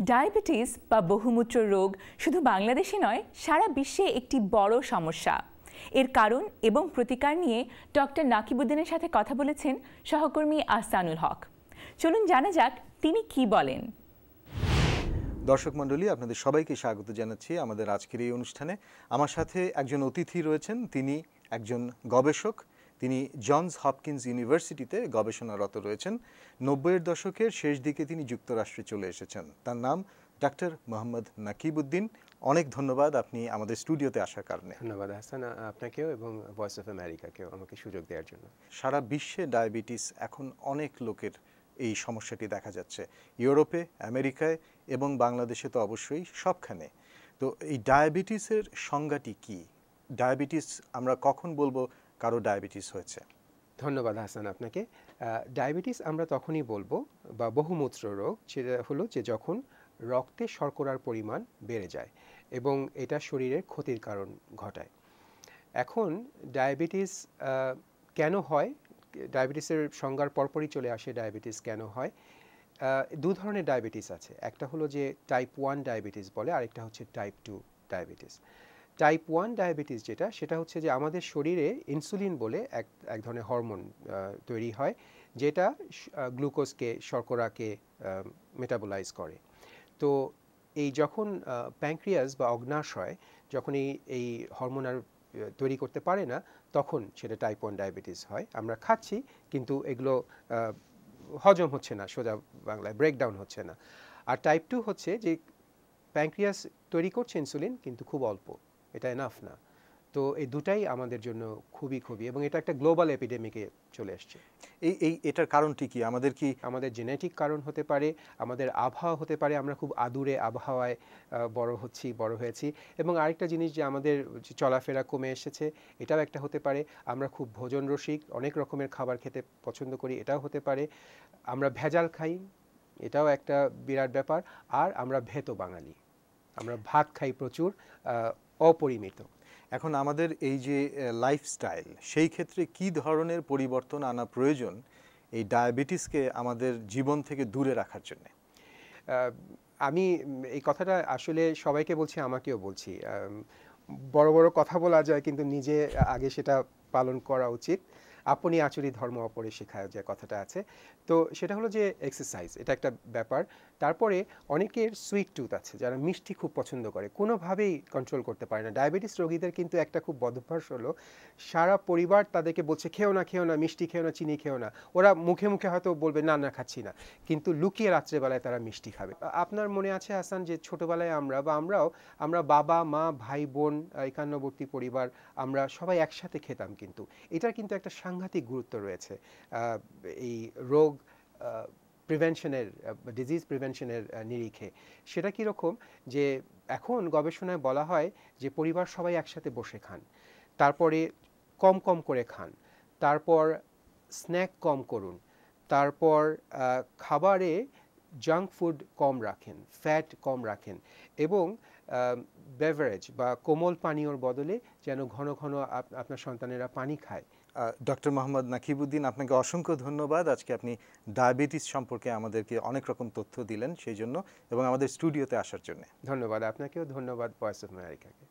Diabetes বা বহুমূত্র রোগ শুধু বাংলাদেশে নয়, সারা বিশ্বে একটি বড় সমস্যা। এর কারণ এবং প্রতিকার নিয়ে ডক্টর নাকিবউদ্দিনের সাথে কথা বলেছেন সহকর্মী আহসানুল হক। চলুন জানা যাক তিনি কি বলেন। দর্শক মণ্ডলী, আপনাদের সবাইকে স্বাগত জানাচ্ছি আমাদের আজকের এই অনুষ্ঠানে। আমার সাথে একজন অতিথি রয়েছেন, তিনি একজন গবেষক। তিনি জনস হপকিন্স ইউনিভার্সিটিতে গবেষণারত রয়েছেন। ৯০-এর দশকের শেষ দিকে তিনি যুক্তরাষ্ট্রে চলে এসেছেন। তার নাম ডাক্তার মোহাম্মদ নাকিবউদ্দিন। অনেক ধন্যবাদ আপনি আমাদের স্টুডিওতে আসার কারণে। ধন্যবাদ হাসান, আপনাকেও এবং ভয়েস অফ আমেরিকাকেও আমাকে সুযোগ দেওয়ার জন্য। সারা বিশ্বে ডায়াবেটিস এখন অনেক লোকের এই সমস্যাটি দেখা যাচ্ছে, ইউরোপে, আমেরিকায় এবং বাংলাদেশে তো অবশ্যই সবখানে। তো এই ডায়াবেটিসের সংজ্ঞাটি কি? ডায়াবেটিস আমরা কখন বলবো কারো ডায়াবেটিস হয়েছে? ধন্যবাদ হাসান আপনাকে। ডায়াবেটিস আমরা তখনই বলবো, বা বহুমূত্র রোগ, সেটা হলো যে যখন রক্তে শর্করার পরিমাণ বেড়ে যায় এবং এটা শরীরের ক্ষতির কারণ ঘটায়। এখন ডায়াবেটিস কেন হয়? ডায়াবেটিসের সংজ্ঞার পরপরই চলে আসে ডায়াবেটিস কেন হয়। দু ধরনের ডায়াবেটিস আছে, একটা হলো যে টাইপ 1 ডায়াবেটিস বলে, আরেকটা হচ্ছে টাইপ 2 ডায়াবেটিস। টাইপ 1 ডায়াবেটিস সেটা হচ্ছে যে আমাদের শরীরে ইনসুলিন বলে এক ধরনের হরমোন তৈরি হয়, যেটা গ্লুকোজকে, শর্করাকে মেটাবোলাইজ করে। তো এই যখন প্যানক্রিয়াস বা অগ্ন্যাশ হয়, যখন এই হরমোন আর তৈরি করতে পারে না, তখন সেটা টাইপ 1 ডায়াবেটিস হয়। আমরা খাচ্ছি কিন্তু এগুলো হজম হচ্ছে না, সোজা বাংলায় ব্রেকডাউন হচ্ছে না। আর টাইপ 2 হচ্ছে যে প্যানক্রিয়াস তৈরি করছে ইনসুলিন কিন্তু খুব অল্প, এটা এনাফ না। তো এই দুটাই আমাদের জন্য খুবই এবং এটা একটা গ্লোবাল এপিডেমিকে চলে আসছে। এটার কারণটি কি? আমাদের জেনেটিক কারণ হতে পারে, আমাদের আবহাওয়া হতে পারে, আমরা খুব আদুরে আবহাওয়ায় বড় হয়েছি, এবং আরেকটা জিনিস যে আমাদের চলাফেরা কমে এসেছে, এটাও একটা হতে পারে। আমরা খুব ভোজন রসিক, অনেক রকমের খাবার খেতে পছন্দ করি, এটাও হতে পারে। আমরা ভেজাল খাই, এটাও একটা বিরাট ব্যাপার। আর আমরা ভেতো বাঙালি, আমরা ভাত খাই প্রচুর, অপরিমিত। এখন আমাদের এই যে লাইফস্টাইল, সেই ক্ষেত্রে কি ধরনের পরিবর্তন আনা প্রয়োজন এই ডায়াবেটিসকে আমাদের জীবন থেকে দূরে রাখার জন্য? আমি এই কথাটা আসলে সবাইকে বলছি, আমাকেও বলছি। বড় বড় কথা বলা যায়, কিন্তু নিজে আগে সেটা পালন করা উচিত। আপনি আচরি ধর্ম অপরে শেখায়, যে কথাটা আছে। তো সেটা হলো যে এক্সারসাইজ, এটা একটা ব্যাপার। তারপরে অনেকের সুইট টুথ আছে, যারা মিষ্টি খুব পছন্দ করে, কোনোভাবেই কন্ট্রোল করতে পারে না। ডায়াবেটিস রোগীদের কিন্তু একটা খুব বদভ্যাস হলো, সারা পরিবার তাদেরকে বলছে খেও না, মিষ্টি খেও না, চিনি খেও না। ওরা মুখে মুখে হয়তো বলবে না খাচ্ছি না, কিন্তু লুকিয়ে রাত্রেবেলায় তারা মিষ্টি খাবে। আপনার মনে আছে হাসান, যে ছোটোবেলায় আমরা বাবা মা ভাই বোন, একান্নবর্তী পরিবার, আমরা সবাই একসাথে খেতাম। কিন্তু এটার কিন্তু একটা সাংঘাতিক গুরুত্ব রয়েছে এই রোগ প্রিভেনশনের, ডিজিজ প্রিভেনশনের নিরিখে। সেটা কীরকম, যে এখন গবেষণায় বলা হয় যে পরিবার সবাই একসাথে বসে খান, তারপরে কম করে খান, তারপর স্ন্যাক কম করুন, তারপর খাবারে জাঙ্ক ফুড কম রাখেন, ফ্যাট কম রাখেন, এবং বেভারেজ বা কোমল পানীয়র বদলে যেন ঘন আপনার সন্তানেরা পানি খায়। ডক্টর মোহাম্মদ নাকিবউদ্দিন, আপনাকে অসংখ্য ধন্যবাদ। আজকে আপনি ডায়াবেটিস সম্পর্কে আমাদেরকে অনেক রকম তথ্য দিলেন সেই জন্য, এবং আমাদের স্টুডিওতে আসার জন্য ধন্যবাদ আপনাকেও। ধন্যবাদ ভয়েস অফ আমেরিকাকে।